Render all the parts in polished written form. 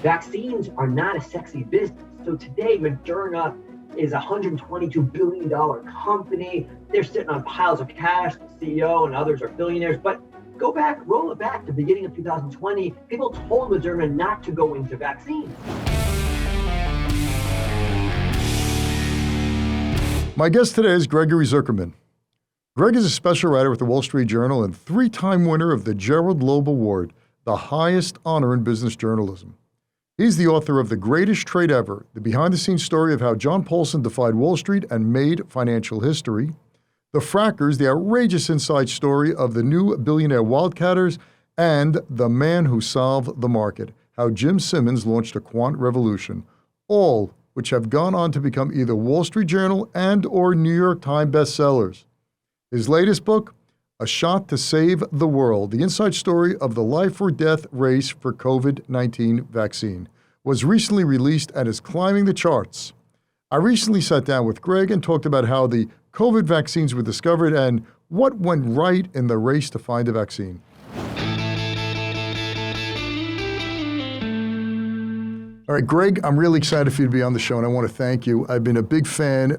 vaccines are not a sexy business. So today, Moderna is a $122 billion company. They're sitting on piles of cash. The CEO and others are billionaires. But roll it back to the beginning of 2020. People told Moderna not to go into vaccines. My guest today is Gregory Zuckerman. Greg is a special writer with the Wall Street Journal and three-time winner of the Gerald Loeb Award, the highest honor in business journalism. He's the author of The Greatest Trade Ever, the behind-the-scenes story of how John Paulson defied Wall Street and made financial history. The Frackers, the outrageous inside story of the new billionaire wildcatters, and The Man Who Solved the Market, how Jim Simmons launched a quant revolution, all which have gone on to become either Wall Street Journal and or New York Times bestsellers. His latest book, A Shot to Save the World, the inside story of the life or death race for COVID-19 vaccine, was recently released and is climbing the charts. I recently sat down with Greg and talked about how the COVID vaccines were discovered and what went right in the race to find a vaccine. All right, Greg, I'm really excited for you to be on the show, and I want to thank you. I've been a big fan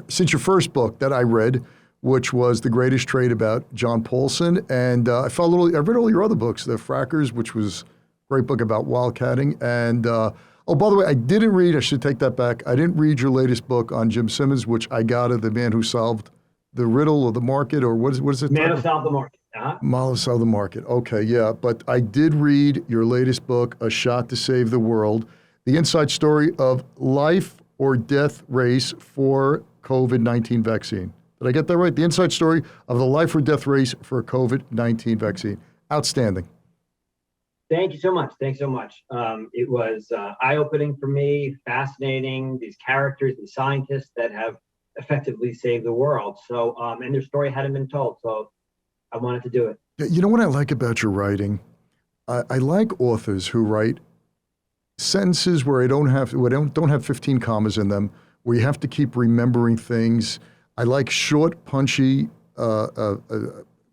since your first book that I read, which was The Greatest Trade about John Paulson, and I read all your other books, The Frackers, which was a great book about wildcatting, and oh, by the way, I should take that back. I didn't read your latest book on Jim Simmons, which I got of The Man Who Solved the Riddle or the Market, or what is it? Man Who Solved the Market. Man Who Solved the Market. Okay, yeah, but I did read your latest book, A Shot to Save the World, the inside story of life or death race for COVID-19 vaccine. Did I get that right? The inside story of the life or death race for a COVID-19 vaccine. Outstanding. Thank you so much. Thanks so much. It was eye-opening for me, fascinating, these characters, these scientists that have effectively saved the world. So, and their story hadn't been told, so I wanted to do it. You know what I like about your writing? I like authors who write sentences where don't have 15 commas in them, where you have to keep remembering things. I like short, punchy,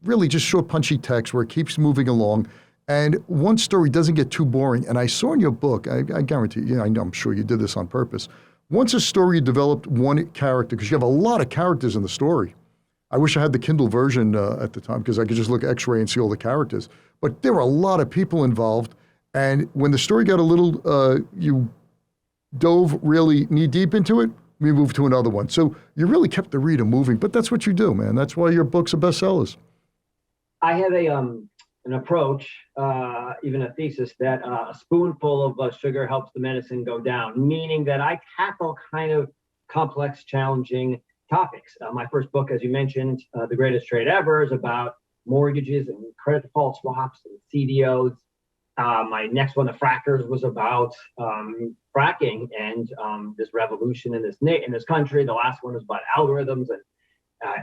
really just short, punchy text where it keeps moving along. And one story doesn't get too boring. And I saw in your book, I guarantee you, I'm sure you did this on purpose. Once a story developed one character, because you have a lot of characters in the story. I wish I had the Kindle version at the time because I could just look X-ray and see all the characters. But there were a lot of people involved. And when the story got a little, you dove really knee deep into it, we moved to another one. So you really kept the reader moving, but that's what you do, man. That's why your books are bestsellers. I have an approach, even a thesis, that a spoonful of sugar helps the medicine go down, meaning that I tackle kind of complex, challenging topics. My first book, as you mentioned, The Greatest Trade Ever, is about mortgages and credit default swaps and CDOs. My next one, The Frackers, was about fracking and this revolution in this country. The last one is about algorithms and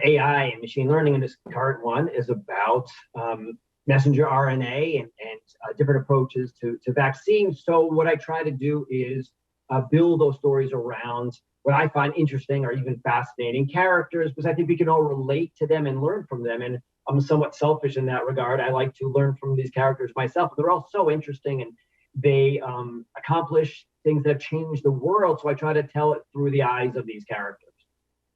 AI and machine learning. And this current one is about messenger RNA and different approaches to vaccines. So what I try to do is build those stories around what I find interesting or even fascinating characters, because I think we can all relate to them and learn from them. And I'm somewhat selfish in that regard. I like to learn from these characters myself. They're all so interesting, and they accomplish things that have changed the world. So I try to tell it through the eyes of these characters.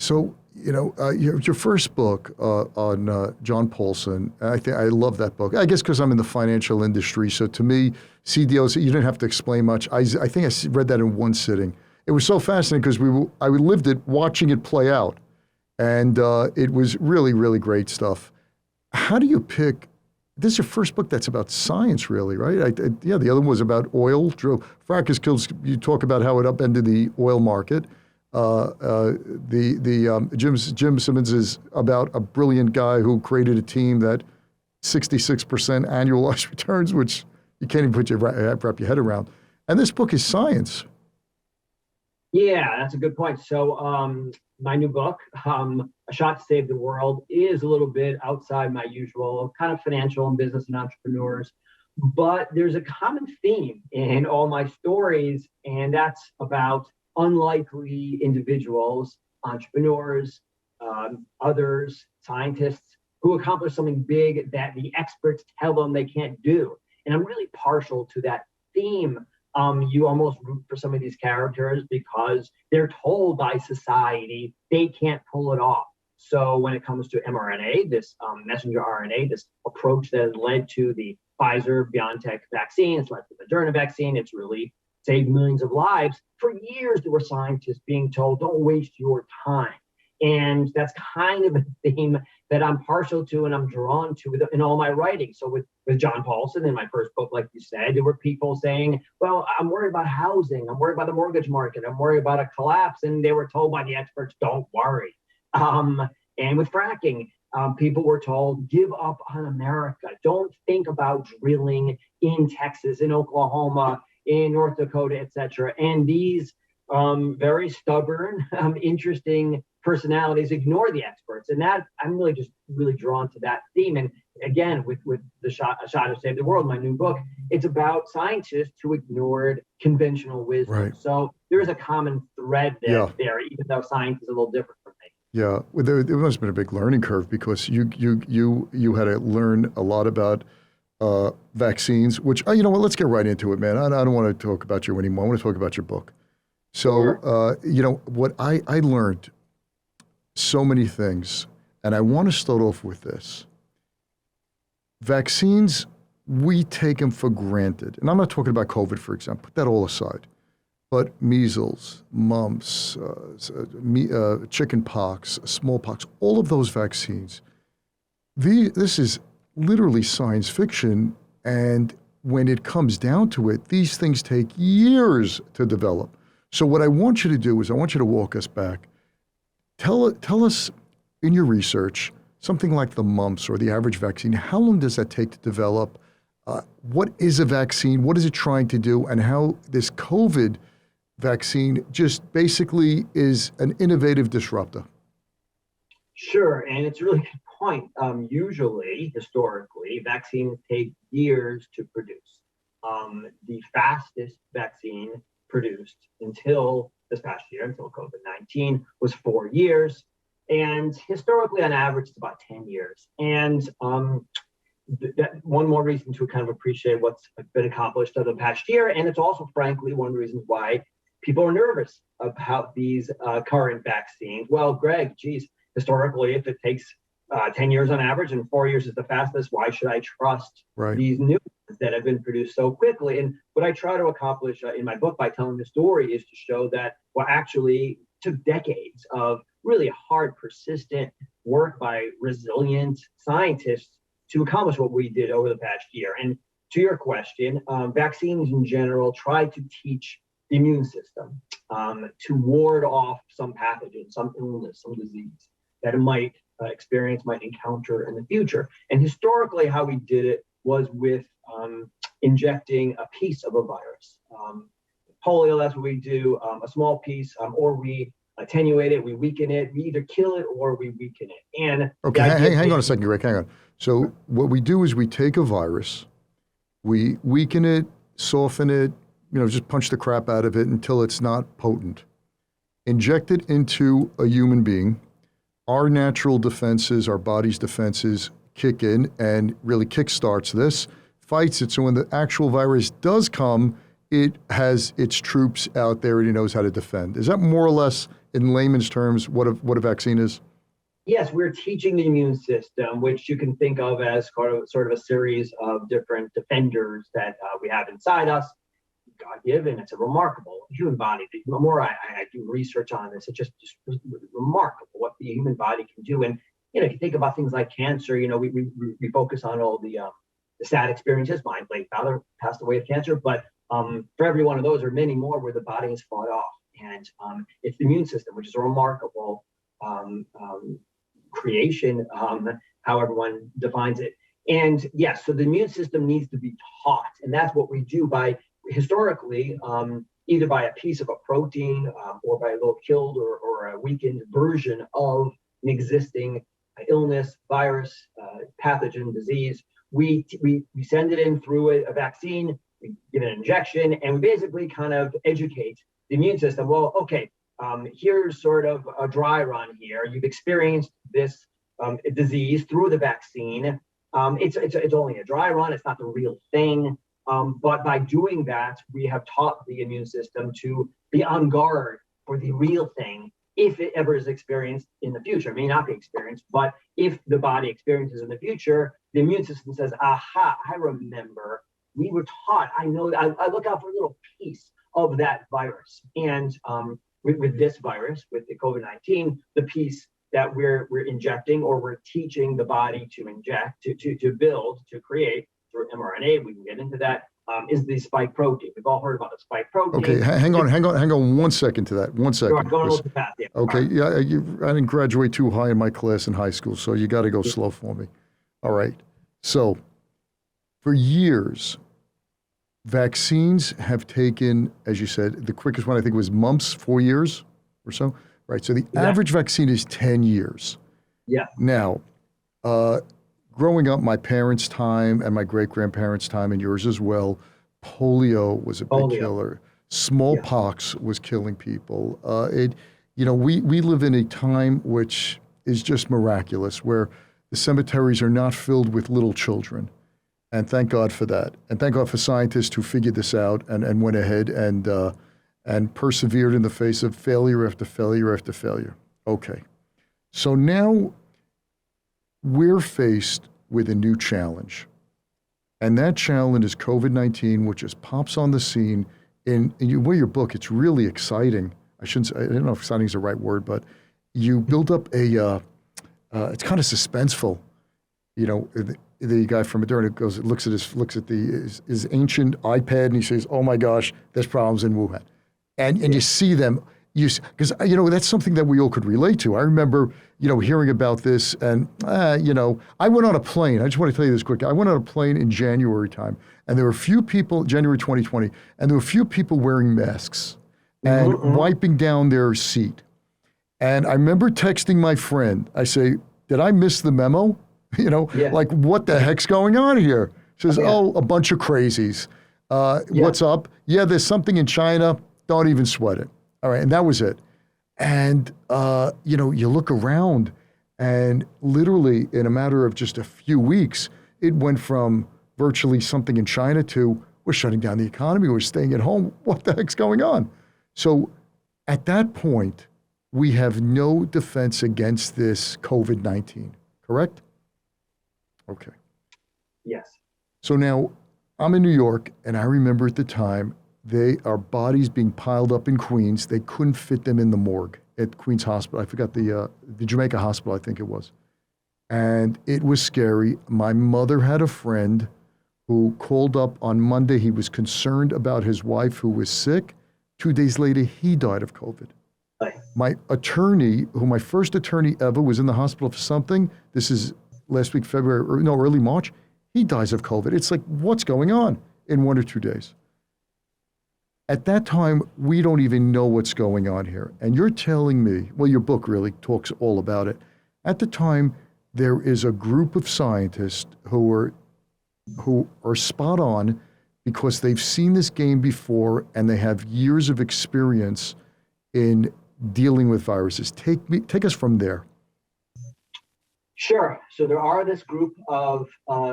So, your first book on John Paulson, I love that book. I guess because I'm in the financial industry. So to me, CDOs, you didn't have to explain much. I think I read that in one sitting. It was so fascinating because I lived it, watching it play out. And it was really, really great stuff. How do you pick? This is your first book that's about science, really, right? The other one was about oil. Frackers Kills, you talk about how it upended the oil market. Jim Simmons is about a brilliant guy who created a team that 66% annualized returns, which you can't even wrap your head around. And this book is science. Yeah, that's a good point. So my new book, A Shot to Save the World, is a little bit outside my usual kind of financial and business and entrepreneurs. But there's a common theme in all my stories, and that's about unlikely individuals, entrepreneurs, others, scientists, who accomplish something big that the experts tell them they can't do. And I'm really partial to that theme You almost root for some of these characters because they're told by society they can't pull it off. So when it comes to mRNA, this messenger RNA, this approach that has led to the Pfizer-BioNTech vaccine, it's led to the Moderna vaccine, it's really saved millions of lives. For years, there were scientists being told, don't waste your time. And that's kind of a theme that I'm partial to and I'm drawn to in all my writing. So with John Paulson in my first book, like you said, there were people saying, well, I'm worried about housing. I'm worried about the mortgage market. I'm worried about a collapse. And they were told by the experts, don't worry. And with fracking, people were told, give up on America. Don't think about drilling in Texas, in Oklahoma, in North Dakota, et cetera. And these very stubborn, interesting personalities ignore the experts. And that I'm really drawn to that theme. And again, with the shot to save the world, my new book, it's about scientists who ignored conventional wisdom. Right. So there's a common thread there, even though science is a little different from me. Yeah, well, there must have been a big learning curve because you had to learn a lot about vaccines, which, you know what, let's get right into it, man. I don't want to talk about you anymore. I want to talk about your book. So, you know, what I learned so many things, and I want to start off with this. Vaccines, we take them for granted. And I'm not talking about COVID, for example. Put that all aside. But measles, mumps, chicken pox, smallpox, all of those vaccines, this is literally science fiction. And when it comes down to it, these things take years to develop. So what I want you to do is I want you to walk us back. Tell us in your research, something like the mumps or the average vaccine, how long does that take to develop? What is a vaccine? What is it trying to do? And how this COVID vaccine just basically is an innovative disruptor? Sure, and it's a really good point. Usually, historically, vaccines take years to produce. The fastest vaccine produced until this past year, until COVID-19, was 4 years. And historically, on average, it's about 10 years. And that one more reason to kind of appreciate what's been accomplished over the past year. And it's also, frankly, one of the reasons why people are nervous about these current vaccines. Well, Greg, geez, historically, if it takes 10 years on average and 4 years is the fastest, why should I trust these new ones that have been produced so quickly? And what I try to accomplish in my book by telling the story is to show that, well, actually took decades of really hard, persistent work by resilient scientists to accomplish what we did over the past year. And to your question, vaccines in general try to teach the immune system to ward off some pathogen, some illness, some disease that it might encounter in the future. And historically, how we did it was with injecting a piece of a virus. Polio, that's what we do, a small piece, or we attenuate it, we weaken it, we either kill it or we weaken it. And okay, hang on a second, Greg, hang on. So what we do is we take a virus, we weaken it, soften it, just punch the crap out of it until it's not potent. Inject it into a human being. Our natural defenses, our body's defenses kick in and really kickstarts this, fights it. So when the actual virus does come, it has its troops out there and it knows how to defend. Is that more or less, in layman's terms, what a vaccine is? Yes, we're teaching the immune system, which you can think of as sort of a series of different defenders that we have inside us. God-given, it's a remarkable human body. The more I do research on this, it's just remarkable what the human body can do. And if you think about things like cancer, we focus on all the sad experiences. My late father passed away of cancer, but for every one of those, or many more, where the body has fought off. And it's the immune system, which is a remarkable creation, how everyone defines it. And yes, so the immune system needs to be taught, and that's what we do by historically, either by a piece of a protein or by a little killed or a weakened version of an existing illness, virus, pathogen, disease. We send it in through a vaccine, we give it an injection, and we basically kind of educate the immune system. Well, okay, here's sort of a dry run here. You've experienced this disease through the vaccine. It's only a dry run. It's not the real thing. But by doing that, we have taught the immune system to be on guard for the real thing if it ever is experienced in the future. It may not be experienced, but if the body experiences in the future, the immune system says, aha, I remember. We were taught, I know, I look out for a little piece of that virus. And with this virus, with the COVID-19, the piece that we're injecting or we're teaching the body to inject, to build, to create through mRNA, we can get into that, is the spike protein. We've all heard about the spike protein. Okay, hang on 1 second to that. 1 second. Sure, I'm going a little too fast. Yeah. Okay, yeah, I didn't graduate too high in my class in high school, so you got to go slow for me. All right. So, for years, vaccines have taken, as you said, the quickest one I think was mumps, 4 years or so. Right. So the average vaccine is 10 years. Yeah. Now, growing up, my parents' time and my great-grandparents' time and yours as well, polio was a big killer. Smallpox was killing people. We live in a time which is just miraculous, where the cemeteries are not filled with little children. And thank God for that. And thank God for scientists who figured this out and went ahead and persevered in the face of failure after failure after failure. Okay. So now we're faced with a new challenge. And that challenge is COVID-19, which just pops on the scene. In your book, it's really exciting. I don't know if exciting is the right word, but you build up it's kind of suspenseful. The guy from Moderna looks at his ancient iPad and he says, "Oh my gosh, there's problems in Wuhan," and you see them. Because that's something that we all could relate to. I remember hearing about this, and I went on a plane. I just want to tell you this quick. I went on a plane in January time, and there were a few people, January 2020, and there were a few people wearing masks and wiping down their seat. And I remember texting my friend. I say, "Did I miss the memo? Like what the heck's going on here?" She says, "Oh, a bunch of crazies. What's up? Yeah, there's something in China. Don't even sweat it." All right, and that was it. And, you look around, and literally in a matter of just a few weeks, it went from virtually something in China to we're shutting down the economy, we're staying at home. What the heck's going on? So at that point, we have no defense against this COVID-19, correct? Okay. Yes. So now I'm in New York, and I remember at the time, our bodies being piled up in Queens. They couldn't fit them in the morgue at Queens Hospital. I forgot the Jamaica Hospital, I think it was. And it was scary. My mother had a friend who called up on Monday. He was concerned about his wife who was sick. 2 days later, he died of COVID. My attorney, my first attorney ever, was in the hospital for something. This is last week, early March. He dies of COVID. It's like, what's going on in 1 or 2 days? At that time, we don't even know what's going on here. And you're telling me, well, your book really talks all about it. At the time, there is a group of scientists who are spot on because they've seen this game before and they have years of experience in dealing with viruses. Take us from there. Sure. So there are this group of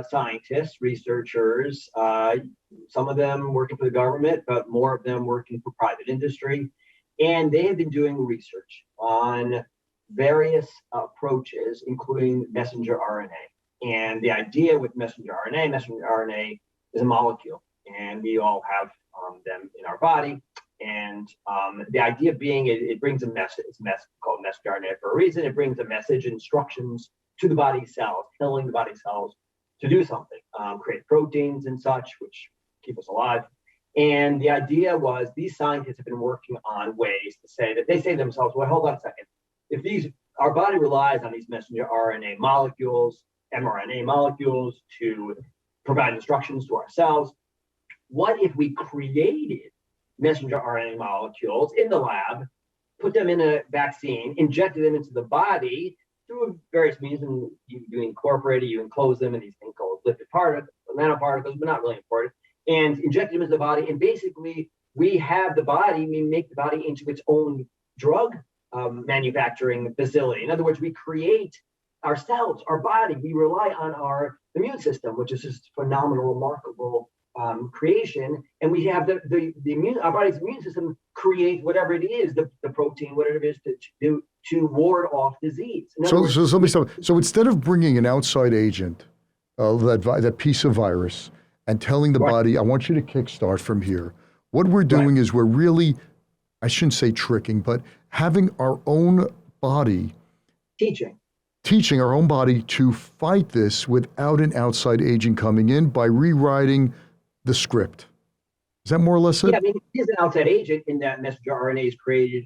scientists, researchers, some of them working for the government, but more of them working for private industry. And they have been doing research on various approaches, including messenger RNA. And the idea with messenger RNA is a molecule, and we all have them in our body. And the idea being it brings a message. It's called messenger RNA for a reason. It brings a message, instructions to the body cells, telling the body cells to do something, create proteins and such, which keep us alive. And the idea was these scientists have been working on ways to say that they say to themselves, well, hold on a second. If our body relies on these messenger RNA molecules, mRNA molecules to provide instructions to our cells, what if we created messenger RNA molecules in the lab, put them in a vaccine, injected them into the body through various means, and you incorporate it, you enclose them in these things called lipid particles, nanoparticles, but not really important, and inject them into the body. And basically, we make the body into its own drug manufacturing facility. In other words, we create ourselves, our body. We rely on our immune system, which is just phenomenal, remarkable creation, and we have our body's immune system create whatever it is, the protein, whatever it is to ward off disease. So let me stop. So instead of bringing an outside agent, that piece of virus, and telling the body, I want you to kickstart from here, what we're doing is we're really, I shouldn't say tricking, but having our own body teaching our own body to fight this without an outside agent coming in by rewriting the script. Is that more or less it? Yeah, I mean, it is an outside agent in that messenger RNA is created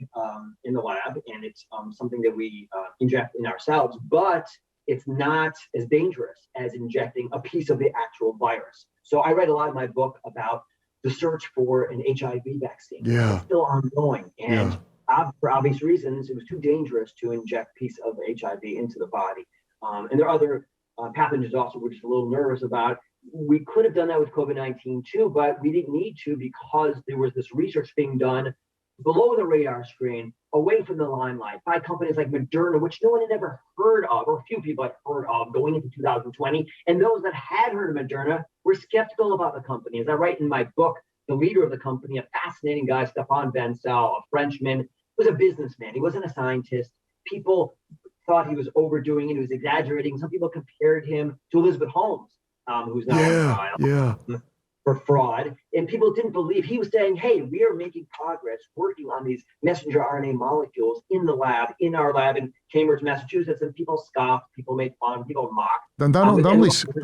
in the lab, and it's something that we inject in ourselves, but it's not as dangerous as injecting a piece of the actual virus. So I read a lot in my book about the search for an HIV vaccine. Yeah. It's still ongoing, and for obvious reasons, it was too dangerous to inject a piece of HIV into the body. And there are other pathogens also we're just a little nervous about. We could have done that with COVID-19 too, but we didn't need to because there was this research being done below the radar screen, away from the limelight, by companies like Moderna, which no one had ever heard of, or few people had heard of going into 2020. And those that had heard of Moderna were skeptical about the company. As I write in my book, the leader of the company, a fascinating guy, Stéphane Bancel, a Frenchman, was a businessman. He wasn't a scientist. People thought he was overdoing it. He was exaggerating. Some people compared him to Elizabeth Holmes, who's now on trial for fraud. And people didn't believe. He was saying, hey, we are making progress working on these messenger RNA molecules in the lab, in our lab in Cambridge, Massachusetts. And people scoffed, people made fun, people mocked. Not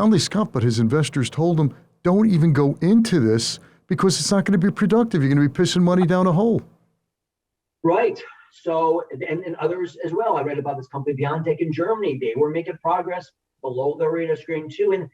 only scoffed, but his investors told him, don't even go into this because it's not going to be productive. You're going to be pissing money down a hole. Right. So, and others as well. I read about this company, BioNTech in Germany. They were making progress below the radar screen too. And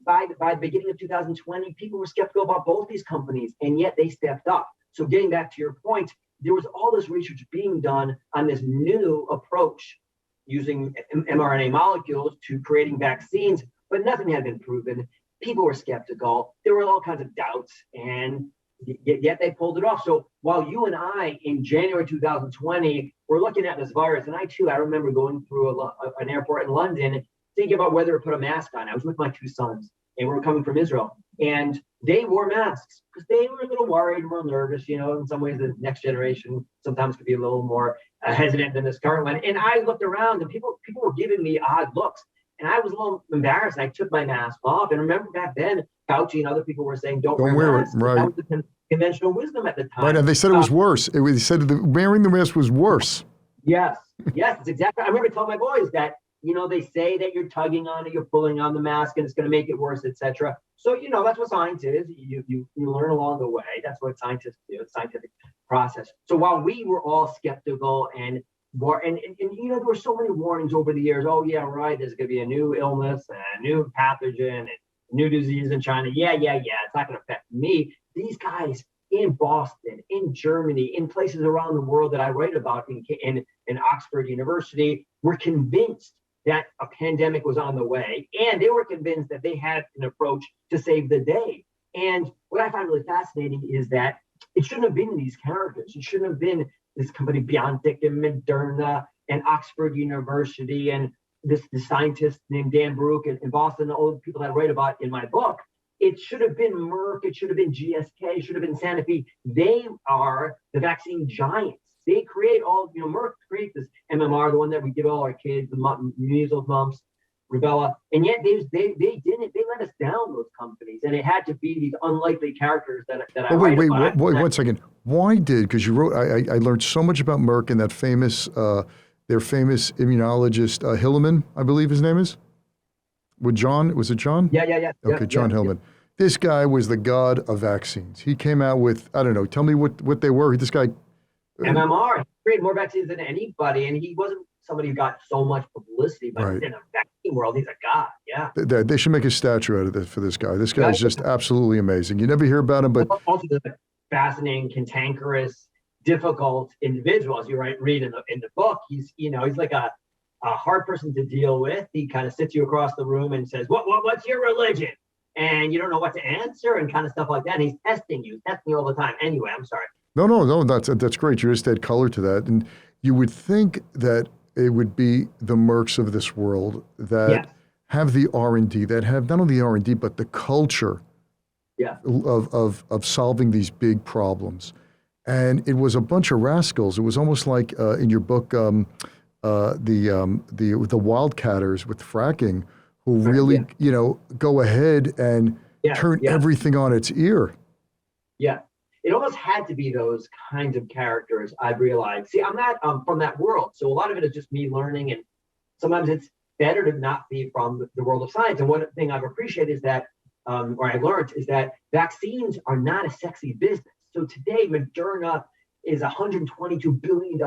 by the beginning of 2020, people were skeptical about both these companies, and yet they stepped up. So getting back to your point, there was all this research being done on this new approach using mRNA molecules to creating vaccines, but nothing had been proven. People were skeptical. There were all kinds of doubts, and yet they pulled it off. So while you and I in January 2020 were looking at this virus, and I remember going through an airport in London thinking about whether to put a mask on. I was with my two sons, and we were coming from Israel, and they wore masks because they were a little worried, more nervous. You know, in some ways, the next generation sometimes could be a little more hesitant than this current one. And I looked around, and people were giving me odd looks, and I was a little embarrassed. I took my mask off, and remember back then, Fauci and other people were saying, "Don't wear masks." Right. That was the conventional wisdom at the time. Right, and they said it was worse. They said that wearing the mask was worse. Yes, it's exactly. I remember telling my boys that. You know, they say that you're tugging on it, you're pulling on the mask, and it's going to make it worse, etc. So, you know, that's what science is. You learn along the way. That's what scientists do. It's a scientific process. So while we were all skeptical and you know, there were so many warnings over the years. Oh, yeah, right. There's going to be a new illness and a new pathogen and new disease in China. Yeah. It's not going to affect me. These guys in Boston, in Germany, in places around the world that I write about in Oxford University were convinced that a pandemic was on the way, and they were convinced that they had an approach to save the day. And what I find really fascinating is that it shouldn't have been these characters. It shouldn't have been this company BioNTech and Moderna and Oxford University and this scientist named Dan Baruch in Boston, all the people that I write about in my book. It should have been Merck. It should have been GSK. It should have been Sanofi. They are the vaccine giants. They create Merck creates this MMR, the one that we give all our kids, the measles, mumps, rubella, and yet they didn't. They let us down, those companies, and it had to be these unlikely characters that I write about. Wait, 1 second. Why did? Because you wrote. I learned so much about Merck and that famous, their famous immunologist Hilleman, I believe his name is. With John, was it John? Yeah. Okay, John Hilleman. Yeah. This guy was the god of vaccines. He came out with, I don't know. Tell me what they were. This guy. MMR. He created more vaccines than anybody, and he wasn't somebody who got so much publicity, but in the vaccine world, he's a god. Yeah. They should make a statue out of this for this guy. This guy is just absolutely amazing. You never hear about him, but also a fascinating, cantankerous, difficult individual. As you read in the book, he's like a hard person to deal with. He kind of sits you across the room and says, "What's your religion?" And you don't know what to answer and kind of stuff like that. And he's testing you all the time. Anyway, I'm sorry. No, that's great. You just add color to that. And you would think that it would be the Mercs of this world that have the R&D, that have not only the R&D, but the culture Yeah. of solving these big problems. And it was a bunch of rascals. It was almost like in your book, the wildcatters with fracking, who really, go ahead and turn everything on its ear. Yeah. It almost had to be those kinds of characters, I've realized. See, I'm not from that world. So a lot of it is just me learning. And sometimes it's better to not be from the world of science. And one thing I've appreciated is that, or I learned, is that vaccines are not a sexy business. So today, Moderna is a $122 billion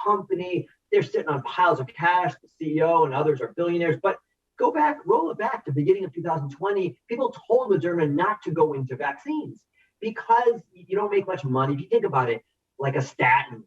company. They're sitting on piles of cash. The CEO and others are billionaires. But roll it back to the beginning of 2020. People told Moderna not to go into vaccines because you don't make much money. If you think about it, like a statin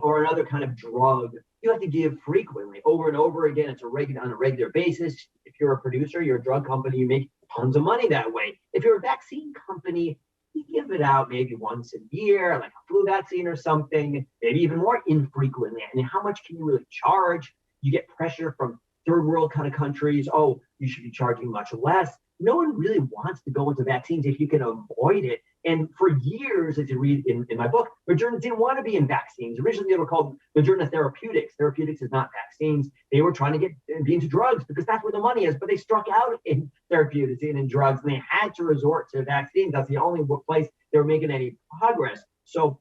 or another kind of drug, you have to give frequently, over and over again. It's on a regular basis. If you're a producer, you're a drug company, you make tons of money that way. If you're a vaccine company, you give it out maybe once a year, like a flu vaccine or something, maybe even more infrequently. And how much can you really charge? You get pressure from third world kind of countries. Oh, you should be charging much less. No one really wants to go into vaccines if you can avoid it. And for years, as you read in my book, Moderna didn't want to be in vaccines. Originally, they were called Moderna Therapeutics. Therapeutics is not vaccines. They were trying to be into drugs because that's where the money is. But they struck out in therapeutics and in drugs, and they had to resort to vaccines. That's the only place they were making any progress. So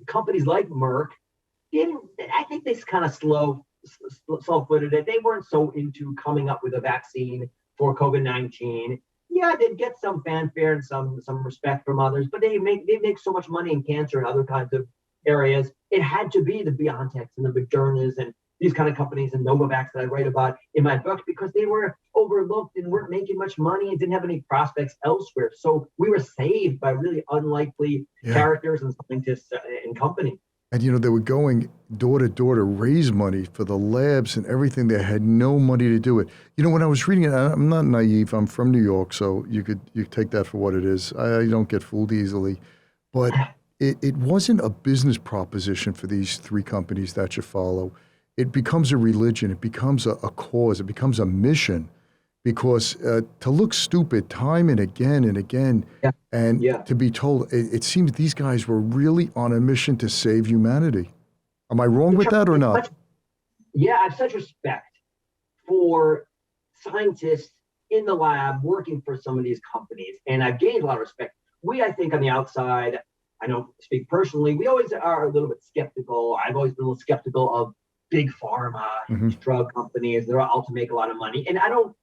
companies like Merck I think they kind of slow-footed it. They weren't so into coming up with a vaccine for COVID-19. Yeah, they'd get some fanfare and some respect from others, but they make so much money in cancer and other kinds of areas. It had to be the BioNTechs and the Modernas and these kind of companies and Novavax that I write about in my book because they were overlooked and weren't making much money and didn't have any prospects elsewhere. So we were saved by really unlikely characters and scientists and companies. And, they were going door to door to raise money for the labs and everything. They had no money to do it. When I was reading it, I'm not naive. I'm from New York, so you take that for what it is. I don't get fooled easily. But it wasn't a business proposition for these three companies that you follow. It becomes a religion. It becomes a cause. It becomes a mission. Because to look stupid time and again and to be told, it seems these guys were really on a mission to save humanity. Am I wrong with that or not? I have such respect for scientists in the lab working for some of these companies, and I've gained a lot of respect. I think on the outside, I don't speak personally, we always are a little bit skeptical. I've always been a little skeptical of big pharma, drug companies. They're out to make a lot of money. And I don't want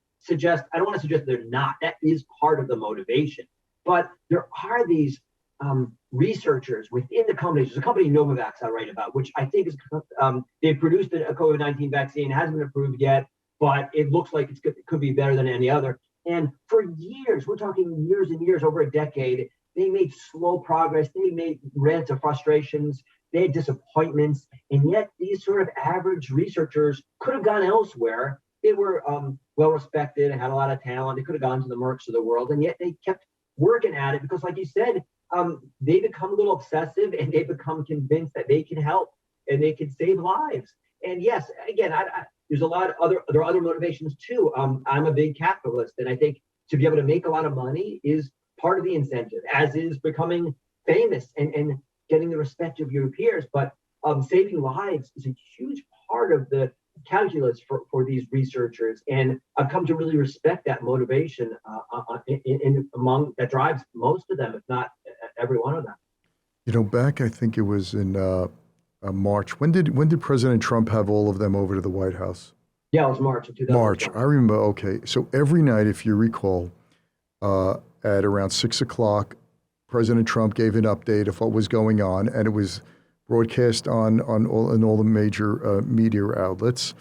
to suggest they're not. That is part of the motivation. But there are these researchers within the companies. There's a company, Novavax, I write about, which I think is, they've produced a COVID-19 vaccine. It hasn't been approved yet, but it looks like it could be better than any other. And for years, we're talking years and years, over a decade, they made slow progress. They ran into frustrations. They had disappointments. And yet these sort of average researchers could have gone elsewhere. They were well-respected and had a lot of talent. They could have gone to the Mercks of the world, and yet they kept working at it because, like you said, they become a little obsessive and they become convinced that they can help and they can save lives. And yes, again, there's a lot of there are other motivations too. I'm a big capitalist, and I think to be able to make a lot of money is part of the incentive, as is becoming famous and getting the respect of your peers. But saving lives is a huge part of the calculus for these researchers, and I've come to really respect that motivation among that drives most of them, if not every one of them. Back I think it was in March. When did President Trump have all of them over to the White House? Yeah, it was March of 2020. March, I remember. Okay, so every night, if you recall, at around 6:00, President Trump gave an update of what was going on, and it was broadcast on all the major media outlets,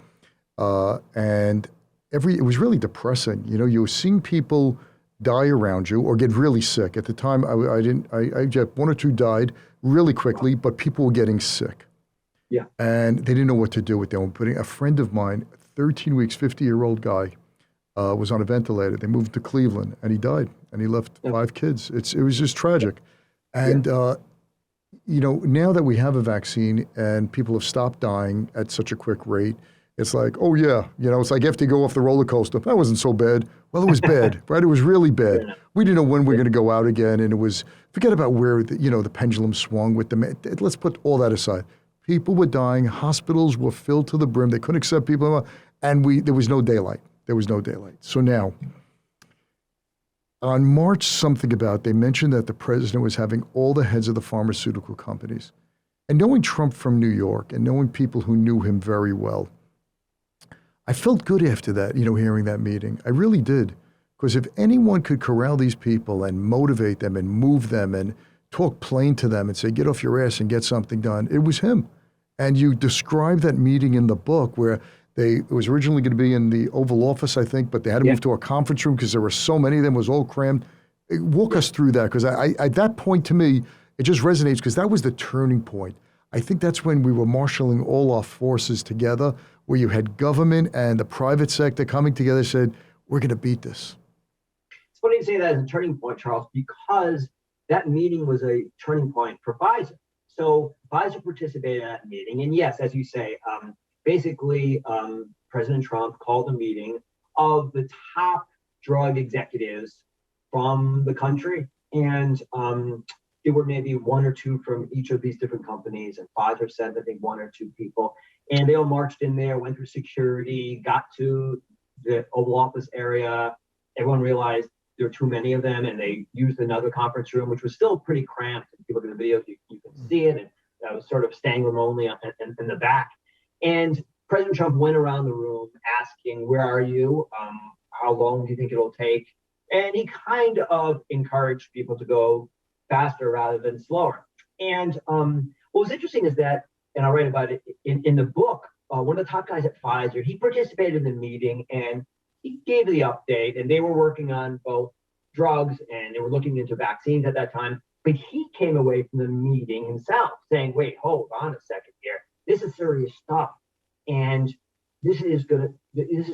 and it was really depressing. You were seeing people die around you or get really sick. At the time, I just one or two died really quickly, but people were getting sick. Yeah, and they didn't know what to do with them. Putting a friend of mine, 13 weeks, 50-year-old guy, was on a ventilator. They moved to Cleveland, and he died, and he left 5 kids. It was just tragic, and. Now that we have a vaccine and people have stopped dying at such a quick rate, It's like, oh yeah, it's like after you go off the roller coaster, that wasn't so bad. Well, it was bad, right? It was really bad. We didn't know when we were going to go out again, and it was, forget about where the pendulum swung with the, let's put all that aside. People were dying, hospitals were filled to the brim, they couldn't accept people, and there was no daylight. There was no daylight. So now, on March something about, they mentioned that the president was having all the heads of the pharmaceutical companies. And knowing Trump from New York and knowing people who knew him very well, I felt good after that, hearing that meeting. I really did. Because if anyone could corral these people and motivate them and move them and talk plain to them and say, get off your ass and get something done, it was him. And you describe that meeting in the book where it was originally going to be in the Oval Office, I think, but they had to move to a conference room because there were so many of them, it was all crammed. Walk us through that, because at that point, to me, it just resonates because that was the turning point. I think that's when we were marshaling all our forces together, where you had government and the private sector coming together, said, we're going to beat this. It's funny to say that as a turning point, Charles, because that meeting was a turning point for Pfizer. So Pfizer participated in that meeting. And yes, as you say, basically, President Trump called a meeting of the top drug executives from the country. And there were maybe one or two from each of these different companies, and Pfizer sent, I think, one or two people. And they all marched in there, went through security, got to the Oval Office area. Everyone realized there were too many of them, and they used another conference room, which was still pretty cramped. If you look at the videos, you can see it. And that was sort of standing room only in the back. And President Trump went around the room asking, where are you? How long do you think it'll take? And he kind of encouraged people to go faster rather than slower. And what was interesting is that, and I'll write about it in the book, one of the top guys at Pfizer, he participated in the meeting and he gave the update, and they were working on both drugs and they were looking into vaccines at that time. But he came away from the meeting himself saying, wait, hold on a second here. This is serious stuff. And this is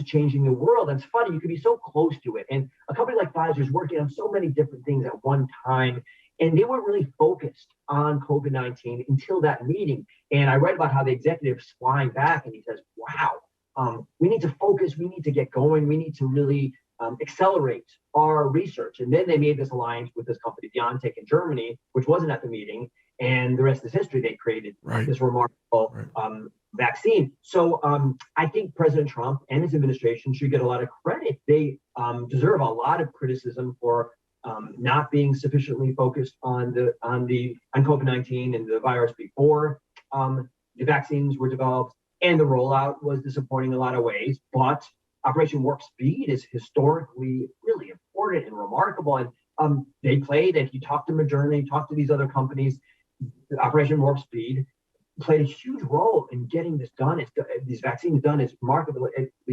changing the world. And it's funny, you could be so close to it. And a company like Pfizer is working on so many different things at one time. And they weren't really focused on COVID-19 until that meeting. And I read about how the executive's flying back and he says, wow, we need to focus. We need to get going. We need to really accelerate our research. And then they made this alliance with this company, BioNTech in Germany, which wasn't at the meeting. And the rest is history. They created this remarkable vaccine. So I think President Trump and his administration should get a lot of credit. They deserve a lot of criticism for not being sufficiently focused on COVID-19 and the virus before the vaccines were developed, and the rollout was disappointing in a lot of ways. But Operation Warp Speed is historically really important and remarkable. And they played, if you talk to Moderna, you talk to these other companies, Operation Warp Speed played a huge role in getting this done. These vaccines done as remarkably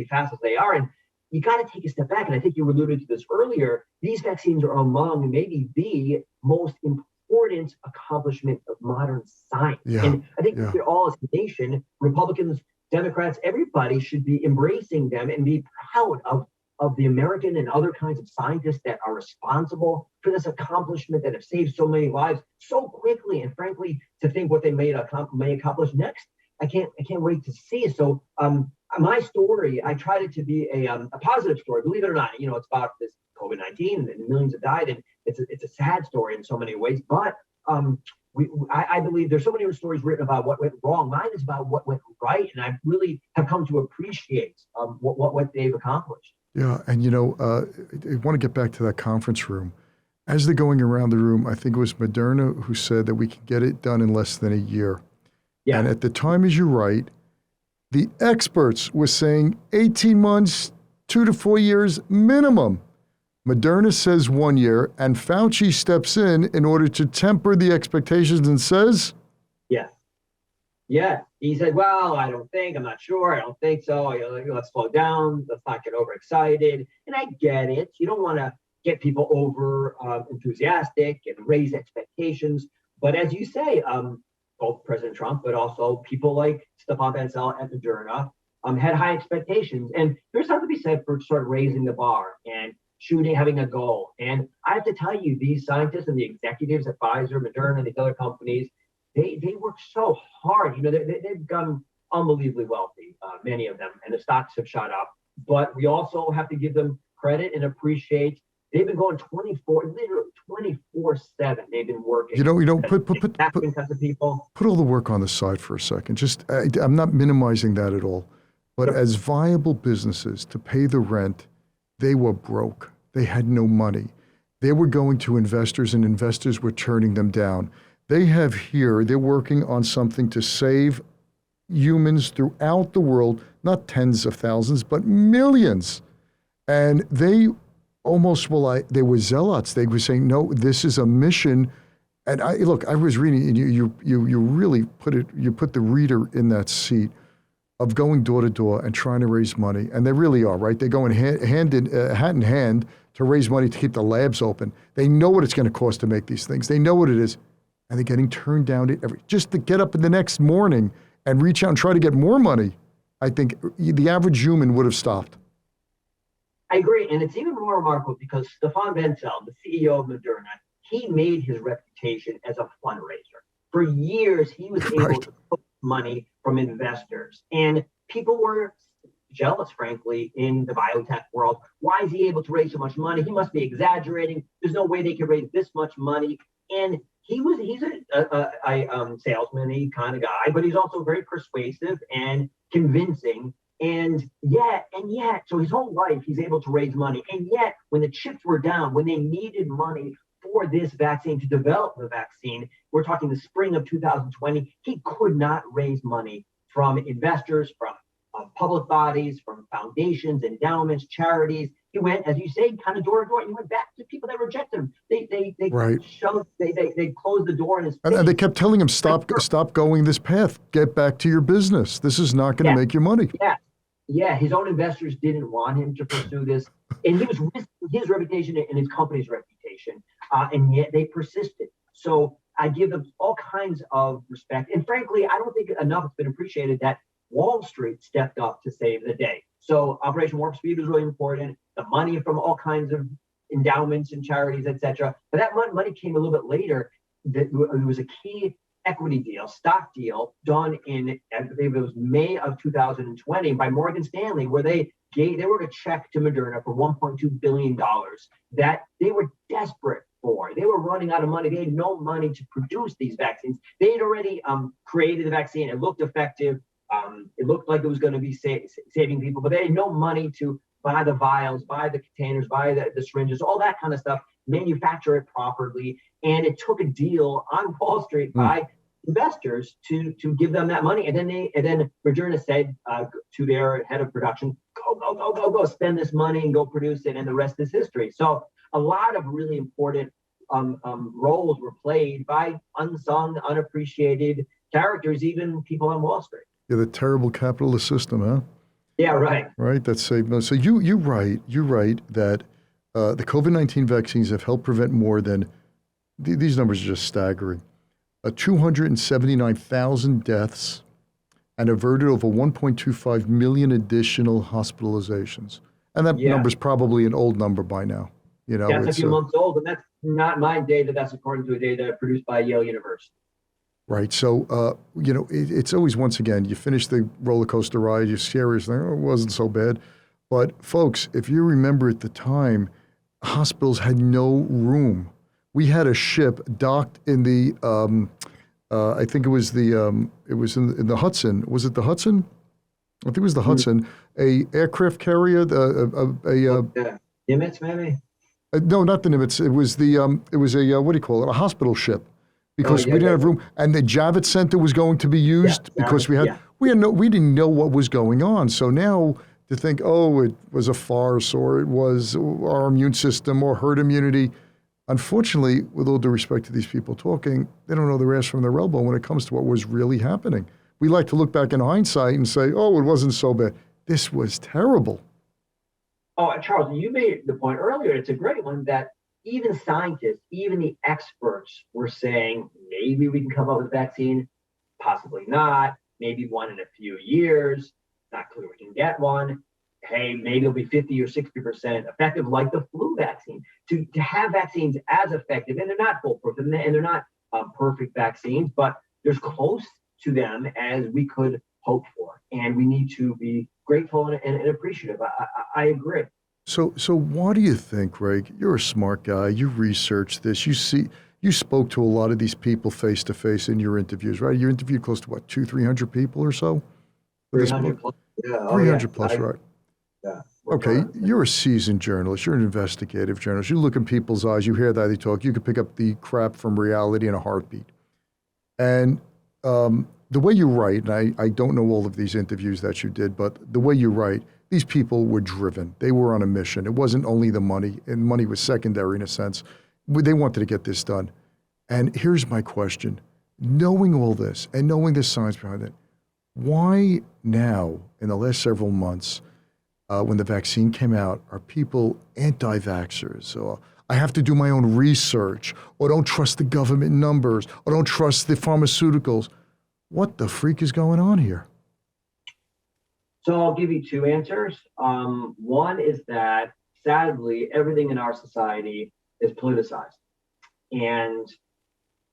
fast as they are. And you got to take a step back. And I think you alluded to this earlier. These vaccines are among maybe the most important accomplishment of modern science. Yeah, and I think we all as a nation, Republicans, Democrats, everybody should be embracing them and be proud of the American and other kinds of scientists that are responsible for this accomplishment that have saved so many lives so quickly. And frankly, to think what they may accomplish next, I can't wait to see. So my story, I tried it to be a positive story. Believe it or not, it's about this COVID-19 and millions have died, and it's a sad story in so many ways. But I believe there's so many stories written about what went wrong. Mine is about what went right, and I really have come to appreciate what they've accomplished. Yeah, and I want to get back to that conference room. As they're going around the room, I think it was Moderna who said that we can get it done in less than a year. Yeah. And at the time, as you write, the experts were saying 18 months, 2 to 4 years minimum. Moderna says 1 year, and Fauci steps in order to temper the expectations and says? Yes. Yeah. He said, well, I'm not sure. I don't think so. Let's slow down. Let's not get overexcited. And I get it. You don't want to get people over enthusiastic and raise expectations. But as you say, both President Trump, but also people like Stefan Bancel at Moderna had high expectations. And there's something to be said for sort of raising the bar and having a goal. And I have to tell you, these scientists and the executives at Pfizer, Moderna, and these other companies, they work so hard. They've gone unbelievably wealthy, many of them, and the stocks have shot up. But we also have to give them credit and appreciate they've been going 24/7. They've been working. Because of people. Put all the work on the side for a second. I'm not minimizing that at all. But Sure. as viable businesses to pay the rent, they were broke. They had no money. They were going to investors, and investors were turning them down. They're working on something to save humans throughout the world, not tens of thousands, but millions. And they almost they were zealots. They were saying, no, this is a mission. And I was reading, and you really put the reader in that seat of going door to door and trying to raise money. And they really are, right? They're going hat in hand to raise money to keep the labs open. They know what it's going to cost to make these things. They know what it is. And they're getting turned down just to get up in the next morning and reach out and try to get more money. I think the average human would have stopped. I agree. And it's even more remarkable because Stefan Bancel, the CEO of Moderna, he made his reputation as a fundraiser. For years, he was able to put money from investors. And people were jealous, frankly, in the biotech world. Why is he able to raise so much money? He must be exaggerating. There's no way they could raise this much money. And he's a salesman-y kind of guy, but he's also very persuasive and convincing. And yet, so his whole life, he's able to raise money. And yet, when the chips were down, when they needed money for this vaccine to develop the vaccine, we're talking the spring of 2020, he could not raise money from investors, from public bodies, from foundations, endowments, charities. He went, as you say, kind of door to door. And he went back to people that rejected him. They closed the door in his face. And they kept telling him, stop going this path. Get back to your business. This is not going to make you money. Yeah, his own investors didn't want him to pursue this. And he was risking his reputation and his company's reputation. And yet they persisted. So I give them all kinds of respect. And frankly, I don't think enough has been appreciated that Wall Street stepped up to save the day. So Operation Warp Speed was really important. The money from all kinds of endowments and charities, et cetera. But that money came a little bit later. It was a key equity deal, stock deal, done in, I believe it was May of 2020 by Morgan Stanley, where they wrote a check to Moderna for $1.2 billion that they were desperate for. They were running out of money. They had no money to produce these vaccines. They had already created the vaccine. It looked effective. It looked like it was going to be saving people, but they had no money to buy the vials, buy the containers, buy the syringes, all that kind of stuff, manufacture it properly. And it took a deal on Wall Street by investors to give them that money. And then Moderna said to their head of production, go, spend this money and go produce it. And the rest is history. So a lot of really important roles were played by unsung, unappreciated characters, even people on Wall Street. Yeah, the terrible capitalist system, huh? Yeah, right. Right, that saved most. So you're right that the COVID-19 vaccines have helped prevent more than, these numbers are just staggering, 279,000 deaths and averted over 1.25 million additional hospitalizations. And that number's probably an old number by now. You know, it's a few months old, and that's not my data. That's according to a data produced by Yale University. Right. So, it's always, once again, you finish the roller coaster ride, you're serious, it wasn't so bad. But folks, if you remember at the time, hospitals had no room. We had a ship docked in the, I think it was in the Hudson. Was it the Hudson? I think it was the Hudson, a aircraft carrier, Nimitz, maybe? No, not the Nimitz. It was what do you call it? A hospital ship. Because we didn't have room, and the Javits Center was going to be used because we didn't know what was going on. So now to think, it was a farce, or it was our immune system or herd immunity. Unfortunately, with all due respect to these people talking, they don't know their ass from their elbow when it comes to what was really happening. We like to look back in hindsight and say, it wasn't so bad. This was terrible. Oh, Charles, you made the point earlier. It's a great one that even scientists, even the experts were saying, maybe we can come up with a vaccine, possibly not, maybe one in a few years, not clear we can get one. Hey, maybe it'll be 50 or 60% effective, like the flu vaccine. To have vaccines as effective, and they're not foolproof, and they're not perfect vaccines, but they're as close to them as we could hope for. And we need to be grateful and appreciative. I agree. So why do you think, Greg? You're a smart guy. You researched this. You spoke to a lot of these people face to face in your interviews, right? You interviewed close to what, 300 people or so? 300 plus. Yeah. 300 plus, right? Yeah. Okay, you're a seasoned journalist. You're an investigative journalist. You look in people's eyes. You hear that they talk. You can pick up the crap from reality in a heartbeat. And the way you write, and I don't know all of these interviews that you did, but the way you write, these people were driven. They were on a mission. It wasn't only the money, and money was secondary in a sense. They wanted to get this done. And here's my question. Knowing all this and knowing the science behind it, why now, in the last several months, when the vaccine came out, are people anti-vaxxers? Or I have to do my own research, or don't trust the government numbers, or don't trust the pharmaceuticals. What the freak is going on here? So I'll give you two answers. One is that sadly, everything in our society is politicized. And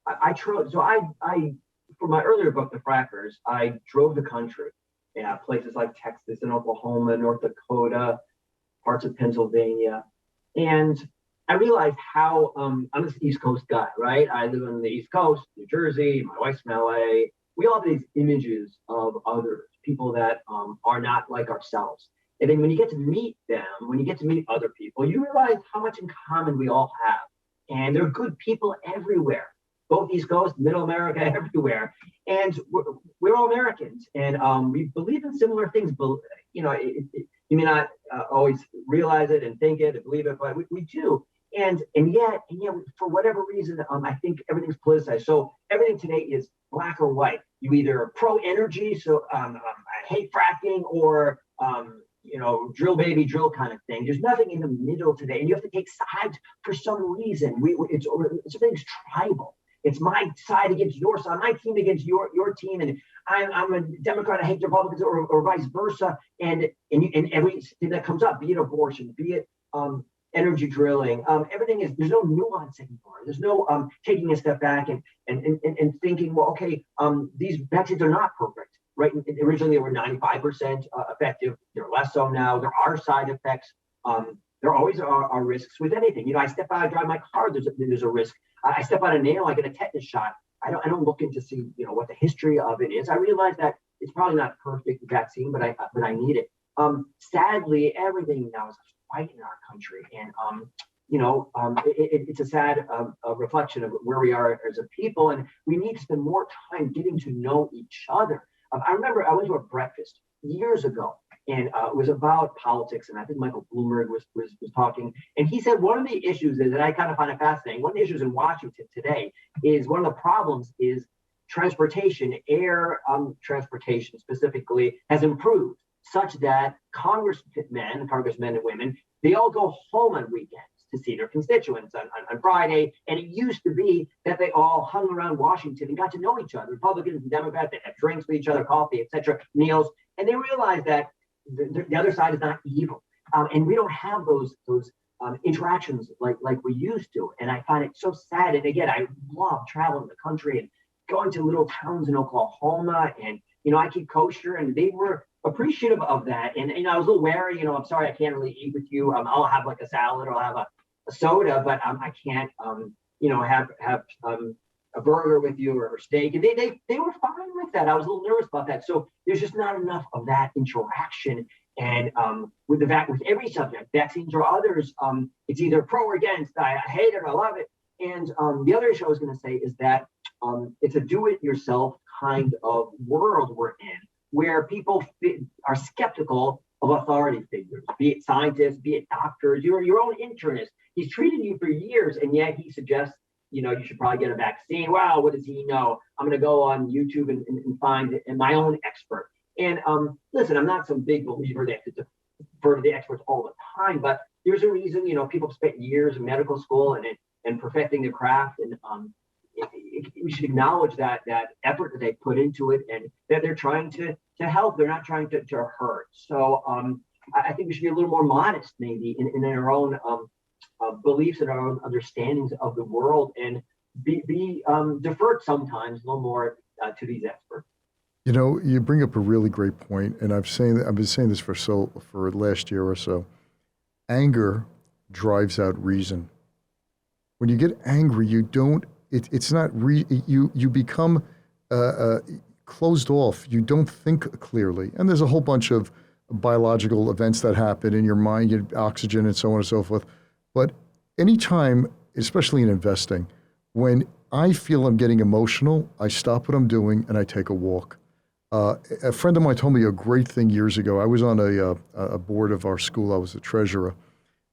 I for my earlier book, The Frackers, I drove the country, places like Texas and Oklahoma, North Dakota, parts of Pennsylvania. And I realized how, I'm this East Coast guy, right? I live on the East Coast, New Jersey, my wife's from LA. We all have these images of others, people that are not like ourselves. And then when you get to meet them, when you get to meet other people, you realize how much in common we all have. And there are good people everywhere, both East Coast, Middle America, everywhere. And we're all Americans, and we believe in similar things. But you may not always realize it and think it and believe it, but we do. And yet, for whatever reason, I think everything's politicized. So everything today is black or white. You either pro energy, so I hate fracking, or drill baby drill kind of thing. There's nothing in the middle today, and you have to take sides for some reason. Everything's tribal. It's my side against your side, my team against your team, and I'm a Democrat, I hate the Republicans, or vice versa. And everything that comes up, be it abortion, be it energy drilling, everything there's no nuance anymore. There's no taking a step back and thinking, well, okay, these vaccines are not perfect, right? Originally, they were 95% effective. They're less so now. There are side effects. There always are risks with anything. I step out, I drive my car, there's a risk. I step on a nail, I get a tetanus shot. I don't look into see, what the history of it is. I realize that it's probably not a perfect vaccine, but I need it. Sadly, everything now is a fight in our country, and it's a sad reflection of where we are as a people, and we need to spend more time getting to know each other. I remember I went to a breakfast years ago, and it was about politics, and I think Michael Bloomberg was talking, and he said one of the issues is, and I kind of find it fascinating, one of the issues in Washington today is one of the problems is transportation, air transportation specifically has improved such that congressmen and women, they all go home on weekends to see their constituents on Friday. And it used to be that they all hung around Washington and got to know each other. Republicans and Democrats, they had drinks with each other, coffee, etc., meals. And they realized that the other side is not evil. And we don't have those interactions like we used to. And I find it so sad. And again, I love traveling the country and going to little towns in Oklahoma. And, I keep kosher, and they were appreciative of that. And I was a little wary, I'm sorry, I can't really eat with you. I'll have like a salad, or I'll have a soda, but I can't, have a burger with you or steak. And they were fine with that. I was a little nervous about that. So there's just not enough of that interaction. And with every subject, vaccines or others, it's either pro or against. I hate it, I love it. And the other issue I was going to say is that it's a do-it-yourself kind of world we're in, where people are skeptical of authority figures, be it scientists, be it doctors, your own internist. He's treated you for years, and yet he suggests, you should probably get a vaccine. Wow, what does he know? I'm going to go on YouTube and find my own expert. And listen, I'm not some big believer that you defer to the experts all the time, but there's a reason, people have spent years in medical school and perfecting their craft, and we should acknowledge that effort that they put into it, and that they're trying to help. They're not trying to hurt. So I think we should be a little more modest, maybe, in our own beliefs and our own understandings of the world, and be deferred sometimes a little more to these experts. You know, you bring up a really great point, and I've been saying this for last year or so. Anger drives out reason. When you get angry, you don't. It's not you become uh, uh, closed off. You don't think clearly, and there's a whole bunch of biological events that happen in your mind, your oxygen, and so on and so forth. But anytime, especially in investing, when I feel I'm getting emotional, I stop what I'm doing and I take a walk. A friend of mine told me a great thing years ago. I was on a board of our school. I was the treasurer,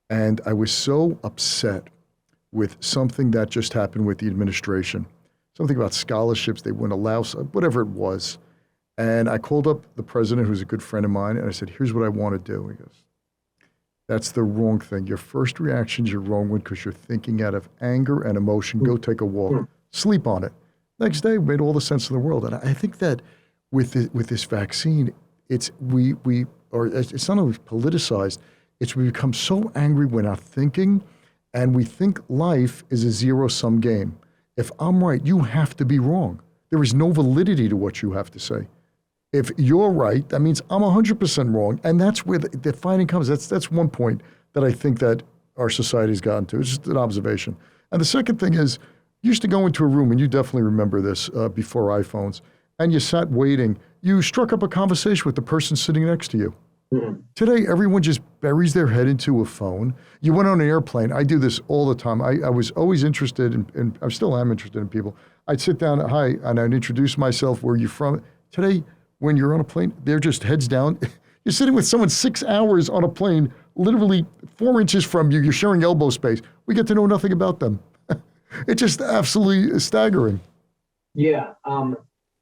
and I was so upset with something that just happened with the administration. Something about scholarships they wouldn't allow, whatever it was. And I called up the president, who's a good friend of mine, and I said, "Here's what I want to do." He goes, "That's the wrong thing. Your first reaction's your wrong one because you're thinking out of anger and emotion. Go take a walk. Sleep on it." Next day, it made all the sense in the world. And I think that with this vaccine, it's it's not only politicized, it's we become so angry we're not thinking, and we think life is a zero-sum game. If I'm right, you have to be wrong. There is no validity to what you have to say. If you're right, that means I'm 100% wrong, and that's where the fighting comes. That's one point that I think that our society's gotten to. It's just an observation. And the second thing is, you used to go into a room, and you definitely remember this before iPhones, and you sat waiting. You struck up a conversation with the person sitting next to you. Mhm. Today, everyone just buries their head into a phone. You went on an airplane. I do this all the time. I was always interested in, I still am interested in people. I'd sit down, hi, and I'd introduce myself, where are you from? Today, when you're on a plane, they're just heads down. You're sitting with someone 6 hours on a plane, literally 4 inches from you. You're sharing elbow space. We get to know nothing about them. It's just absolutely staggering. Yeah,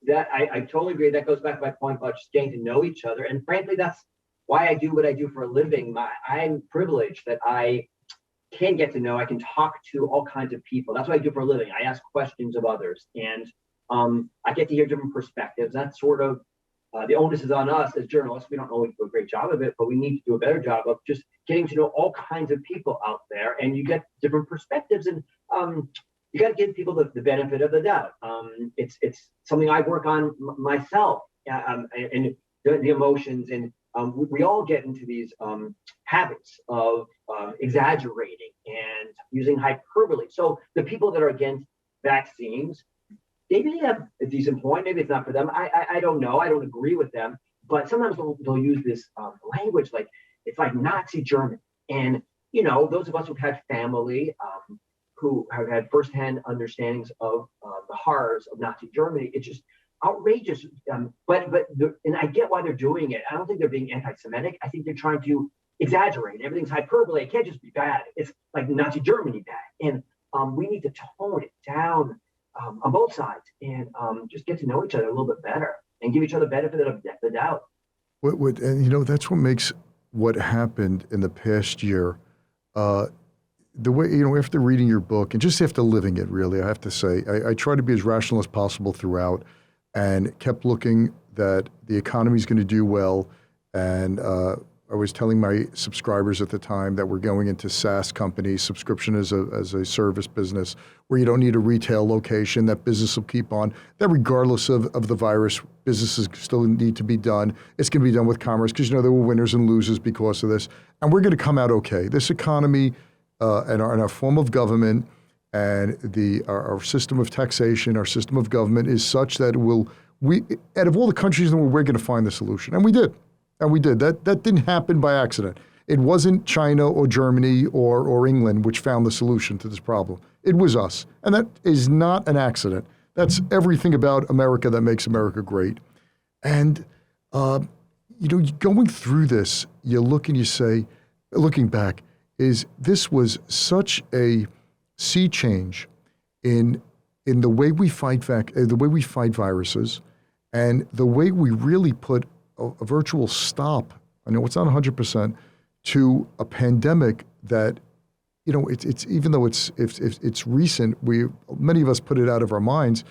that I totally agree. That goes back to my point about just getting to know each other. And frankly, that's why I do what I do for a living. I'm privileged that I can get to know, I can talk to all kinds of people. That's what I do for a living. I ask questions of others, and I get to hear different perspectives. That's sort of the onus is on us as journalists. We don't always do a great job of it, but we need to do a better job of just getting to know all kinds of people out there, and you get different perspectives, and you got to give people the benefit of the doubt. It's something I work on myself, and the emotions, and we all get into these habits of exaggerating and using hyperbole. So the people that are against vaccines, maybe they have a decent point. Maybe it's not for them. I don't know. I don't agree with them. But sometimes they'll use this language like it's like Nazi Germany. And, those of us who've had family who have had firsthand understandings of the horrors of Nazi Germany, it's just outrageous. And I get why they're doing it. I don't think they're being anti-Semitic. I think they're trying to exaggerate. Everything's hyperbole. It can't just be bad. It's like Nazi Germany bad. And we need to tone it down on both sides, and just get to know each other a little bit better and give each other benefit of the doubt. And that's what makes what happened in the past year, the way, after reading your book and just after living it, really, I have to say, I try to be as rational as possible throughout, and kept looking that the economy is going to do well. And I was telling my subscribers at the time that we're going into SaaS companies, subscription as a service business, where you don't need a retail location, that business will keep on, that regardless of the virus, businesses still need to be done. It's going to be done with commerce because, there were winners and losers because of this. And we're going to come out okay. This economy and our form of government and our system of taxation, our system of government is such that out of all the countries in the world, we're going to find the solution. And we did. And we did. That didn't happen by accident. It wasn't China or Germany or England which found the solution to this problem. It was us. And that is not an accident. That's everything about America that makes America great. And, going through this, you look and you say, looking back, this was such a sea change in the way we fight viruses, and the way we really put a virtual stop. I know it's not 100% to a pandemic that, it's even though it's recent, many of us put it out of our minds,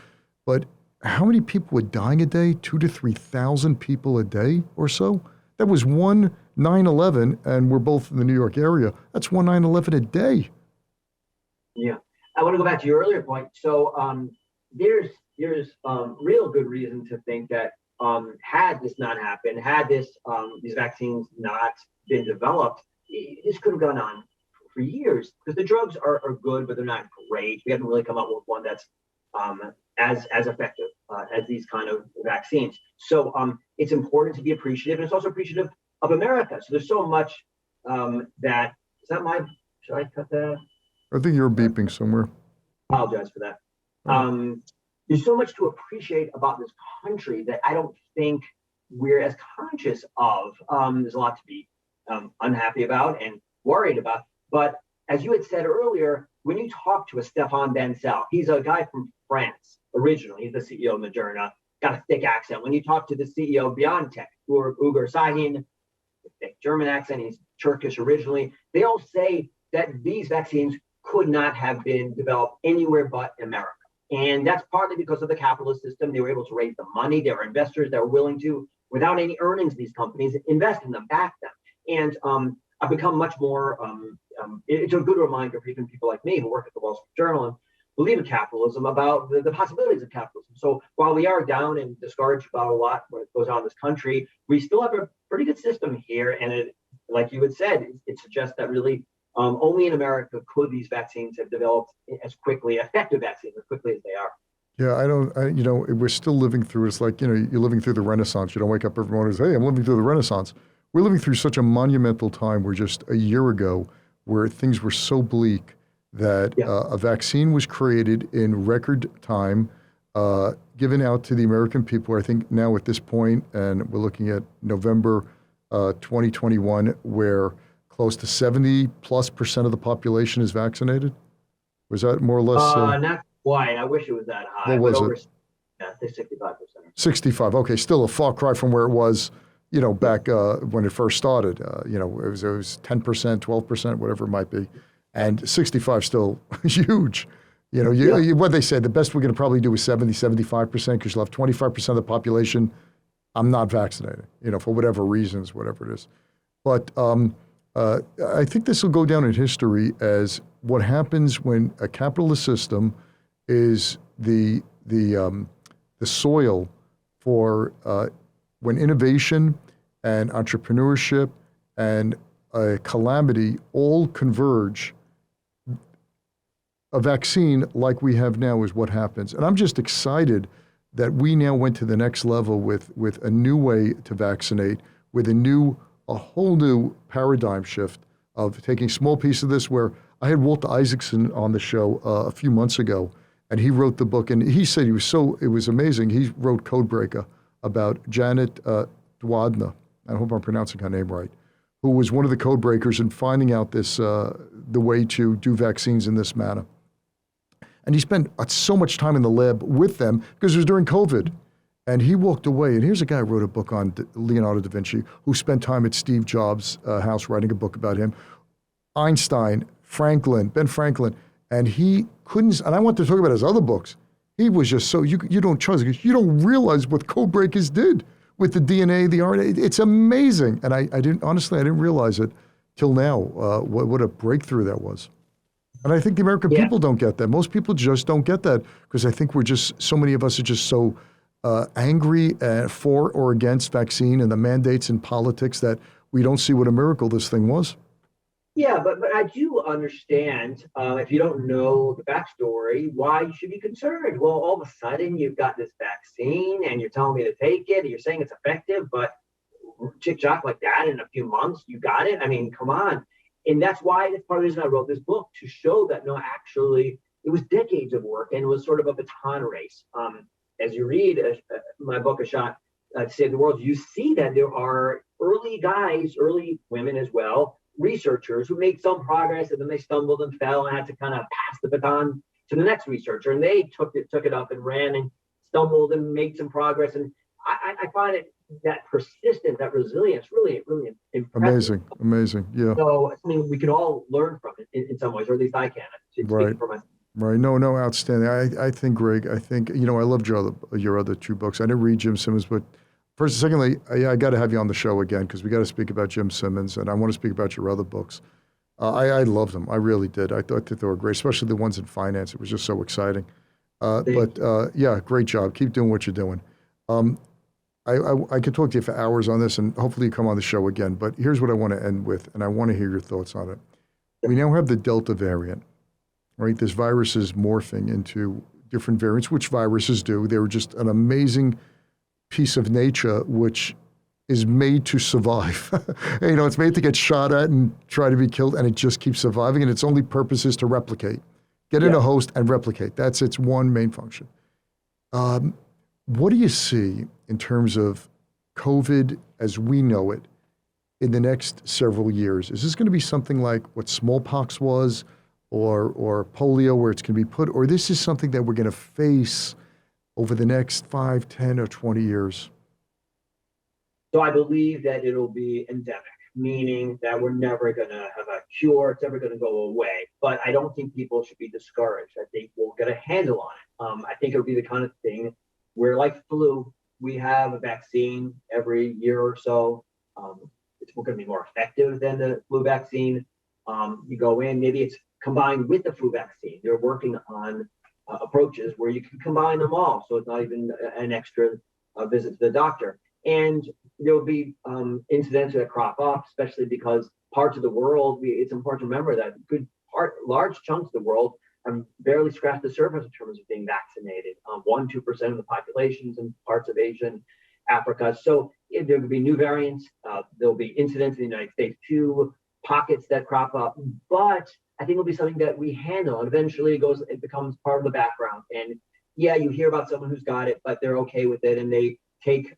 but how many people were dying a day? 2,000 to 3,000 people a day or so. That was one 9/11, and we're both in the New York area. That's one 9/11 a day. Yeah, I want to go back to your earlier point. So there's real good reason to think that had this not happened, had these vaccines not been developed, this could have gone on for years, because the drugs are good, but they're not great. We haven't really come up with one that's as effective as these kind of vaccines. So it's important to be appreciative, and it's also appreciative of America. So there's so much that is that my. Should I cut that? I think you're beeping somewhere. Apologize for that. There's so much to appreciate about this country that I don't think we're as conscious of. There's a lot to be unhappy about and worried about. But as you had said earlier, when you talk to a Stéphane Bancel, he's a guy from France originally. He's the CEO of Moderna, got a thick accent. When you talk to the CEO of BioNTech, Uğur Şahin, thick German accent, he's Turkish originally. They all say that these vaccines could not have been developed anywhere but America. And that's partly because of the capitalist system. They were able to raise the money. There were investors that were willing to, without any earnings, these companies invest in them, back them. And I've become much more, it's a good reminder for even people like me who work at the Wall Street Journal and believe in capitalism, about the possibilities of capitalism. So while we are down and discouraged about a lot what goes on in this country, we still have a pretty good system here. And it, like you had said, it suggests that really only in America could these vaccines have developed as quickly, effective vaccines as quickly as they are. Yeah, we're still living through, it's like, you're living through the Renaissance. You don't wake up every morning and say, hey, I'm living through the Renaissance. We're living through such a monumental time where just a year ago, where things were so bleak that a vaccine was created in record time, given out to the American people. I think now at this point, and we're looking at November 2021, where close to 70+% of the population is vaccinated. Was that more or less? Not quite. I wish it was that high. What was it? Yeah, 65%. 65. Okay, still a far cry from where it was, back when it first started. It was 10%, 12%, whatever it might be, and 65 still huge. What they said, the best we're going to probably do is 70, 75%, because you'll have 25% of the population. I'm not vaccinated, for whatever reasons, whatever it is. But I think this will go down in history as what happens when a capitalist system is the soil for when innovation and entrepreneurship and calamity all converge. A vaccine like we have now is what happens. And I'm just excited that we now went to the next level with a new way to vaccinate, with a whole new paradigm shift of taking small piece of this, where I had Walter Isaacson on the show a few months ago, and he wrote the book, and he said it was amazing. He wrote Codebreaker about Janet Dwadna, I hope I'm pronouncing her name right, who was one of the code breakers in finding out the way to do vaccines in this manner. And he spent so much time in the lab with them because it was during COVID. And he walked away. And here's a guy who wrote a book on Leonardo da Vinci, who spent time at Steve Jobs' house writing a book about him. Einstein, Ben Franklin. And he couldn't, and I want to talk about his other books. He was just so, you don't trust, because you don't realize what code breakers did with the DNA, the RNA. It's amazing. And I didn't realize it till now, what a breakthrough that was. And I think the American people don't get that. Most people just don't get that, because I think so many of us are just so angry for or against vaccine and the mandates and politics that we don't see what a miracle this thing was. Yeah, but I do understand, if you don't know the backstory, why you should be concerned. Well, all of a sudden you've got this vaccine and you're telling me to take it and you're saying it's effective, but chick-chock like that in a few months, you got it? I mean, come on. And that's part of the reason I wrote this book, to show that, no, actually, it was decades of work, and it was sort of a baton race. As you read my book, A Shot to Save the World, you see that there are early women as well, researchers who made some progress, and then they stumbled and fell and had to kind of pass the baton to the next researcher. And they took it up and ran and stumbled and made some progress. And I find that persistence, that resilience, really, really impressive. Amazing. Yeah. So, I mean, we can all learn from it in some ways, or at least I can. Right. Right. No, outstanding. I think, Greg, I loved your other two books. I didn't read Jim Simmons, but secondly, I got to have you on the show again, because we got to speak about Jim Simmons, and I want to speak about your other books. I loved them. I really did. I thought that they were great, especially the ones in finance. It was just so exciting. Great job. Keep doing what you're doing. I could talk to you for hours on this, and hopefully you come on the show again. But here's what I want to end with, and I want to hear your thoughts on it. We now have the Delta variant, right? This virus is morphing into different variants, which viruses do. They're just an amazing piece of nature, which is made to survive. It's made to get shot at and try to be killed, and it just keeps surviving, and its only purpose is to replicate. Get in a host and replicate. That's its one main function. What do you see in terms of COVID as we know it in the next several years? Is this going to be something like what smallpox was or polio, where it's going to be put, or this is something that we're going to face over the next 5, 10, or 20 years? So I believe that it'll be endemic, meaning that we're never going to have a cure. It's never going to go away. But I don't think people should be discouraged. I think we'll get a handle on it. I think it'll be the kind of thing where, like flu, we have a vaccine every year or so. It's going to be more effective than the flu vaccine. You go in, maybe it's combined with the flu vaccine. They're working on approaches where you can combine them all. So it's not even an extra visit to the doctor. And there'll be incidents that crop up, especially because parts of the world, it's important to remember that large chunks of the world barely scratched the surface in terms of being vaccinated. 1-2% of the populations in parts of Asia and Africa. So there could be new variants. There'll be incidents in the United States too, pockets that crop up. But I think it'll be something that we handle, and eventually it becomes part of the background. And yeah, you hear about someone who's got it, but they're okay with it, and they take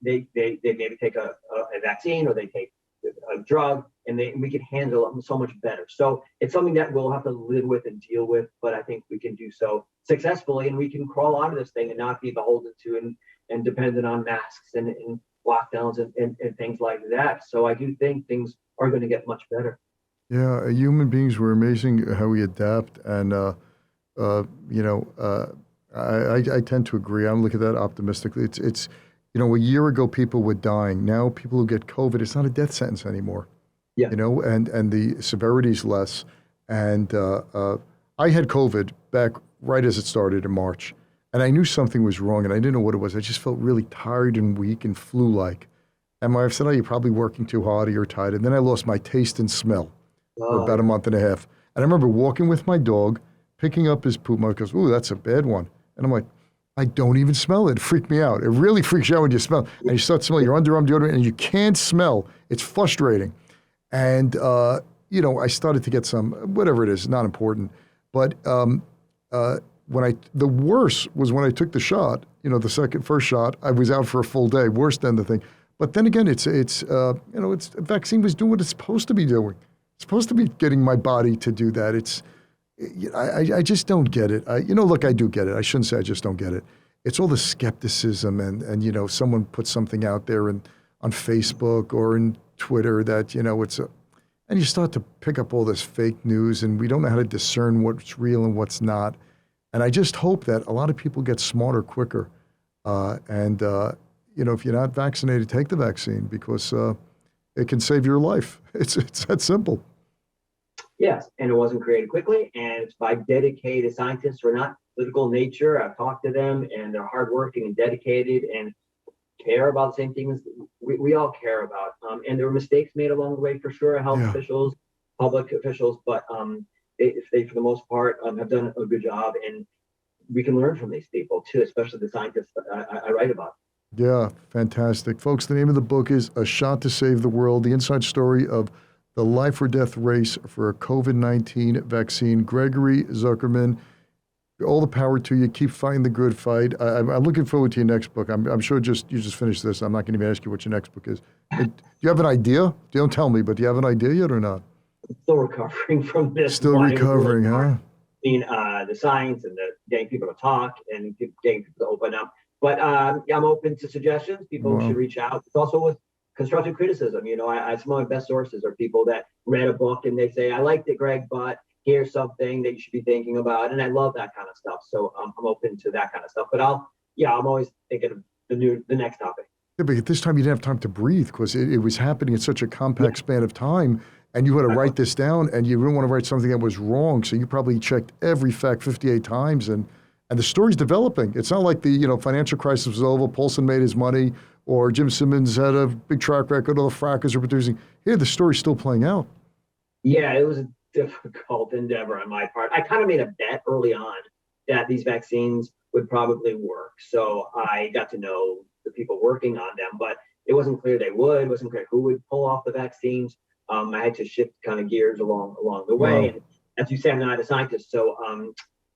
they maybe take a vaccine, or they take a drug, and we can handle it so much better. So it's something that we'll have to live with and deal with, but I think we can do so successfully, and we can crawl out of this thing and not be beholden to and dependent on masks and lockdowns and things like that. So I do think things are going to get much better. Yeah, human beings were amazing how we adapt, and I tend to agree. I'm looking at that optimistically. It's a year ago people were dying. Now people who get COVID, it's not a death sentence anymore. Yeah. And the severity's less. And I had COVID back right as it started in March, and I knew something was wrong, and I didn't know what it was. I just felt really tired and weak and flu-like. And my wife said, "Oh, you're probably working too hard, or you're tired." And then I lost my taste and smell for about a month and a half. And I remember walking with my dog, picking up his poop. My wife goes, "Ooh, that's a bad one." And I'm like, I don't even smell it. It freaked me out. It really freaks you out when you smell. And you start smelling your underarm deodorant, and you can't smell. It's frustrating. And, I started to get some, whatever it is, not important. But the worst was when I took the shot, the first shot, I was out for a full day, worse than the thing. But then again, the vaccine was doing what it's supposed to be doing. It's supposed to be getting my body to do that. I just don't get it. Look, I do get it. I shouldn't say I just don't get it. It's all the skepticism and someone puts something out there on Facebook or in Twitter that, and you start to pick up all this fake news, and we don't know how to discern what's real and what's not. And I just hope that a lot of people get smarter quicker. If you're not vaccinated, take the vaccine, because it can save your life. It's that simple. Yes, and it wasn't created quickly, and it's by dedicated scientists who are not political in nature. I've talked to them, and they're hardworking and dedicated and care about the same things we all care about. And there were mistakes made along the way, for sure, health officials, public officials, but they for the most part, have done a good job, and we can learn from these people too, especially the scientists I write about. Yeah, fantastic. Folks, the name of the book is A Shot to Save the World, the inside story of the life or death race for a COVID-19 vaccine. Gregory Zuckerman, all the power to you. Keep fighting the good fight. I'm looking forward to your next book. I'm sure you just finished this. I'm not going to even ask you what your next book is. Do you have an idea? Don't tell me, but do you have an idea yet or not? I'm still recovering from this. Still recovering, huh? The science and the getting people to talk and getting people to open up. But I'm open to suggestions. People should reach out. It's also with constructive criticism. Some of my best sources are people that read a book and they say, "I liked it, Greg, but here's something that you should be thinking about." And I love that kind of stuff. So I'm open to that kind of stuff. But I'm always thinking of the next topic. Yeah, but at this time you didn't have time to breathe, because it was happening in such a compact span of time, and you had to write this down, and you didn't want to write something that was wrong. So you probably checked every fact 58 times, and the story's developing. It's not like the financial crisis was over, Paulson made his money, or Jim Simmons had a big track record, all the frackers are producing. Here, the story's still playing out. Yeah, it was a difficult endeavor on my part. I kind of made a bet early on that these vaccines would probably work. So I got to know the people working on them, but it wasn't clear they would. It wasn't clear who would pull off the vaccines. I had to shift kind of gears along the way. Wow. And as you said, I'm not a scientist, so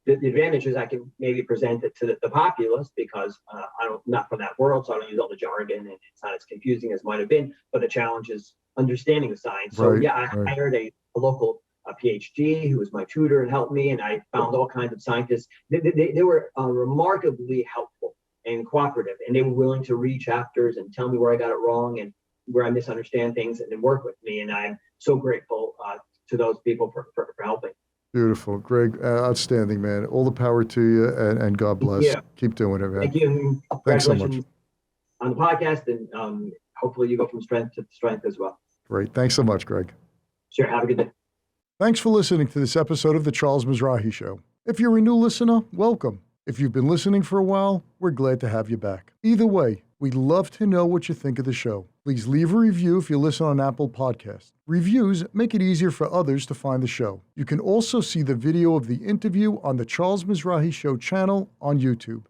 the advantage is I can maybe present it to the populace because I'm not from that world, so I don't use all the jargon and it's not as confusing as might have been. But the challenge is understanding the science. So Right, yeah, I right. hired a local PhD who was my tutor and helped me, and I found all kinds of scientists. They were remarkably helpful and cooperative, and they were willing to read chapters and tell me where I got it wrong and where I misunderstand things and work with me. And I'm so grateful to those people for helping. Beautiful. Greg, outstanding, man. All the power to you, and God bless. Yeah. Keep doing it, man. Thank you. And Thanks so much. congratulations on the podcast, and hopefully you go from strength to strength as well. Great. Thanks so much, Greg. Sure. Have a good day. Thanks for listening to this episode of The Charles Mizrahi Show. If you're a new listener, welcome. If you've been listening for a while, we're glad to have you back. Either way, we'd love to know what you think of the show. Please leave a review if you listen on Apple Podcasts. Reviews make it easier for others to find the show. You can also see the video of the interview on the Charles Mizrahi Show channel on YouTube.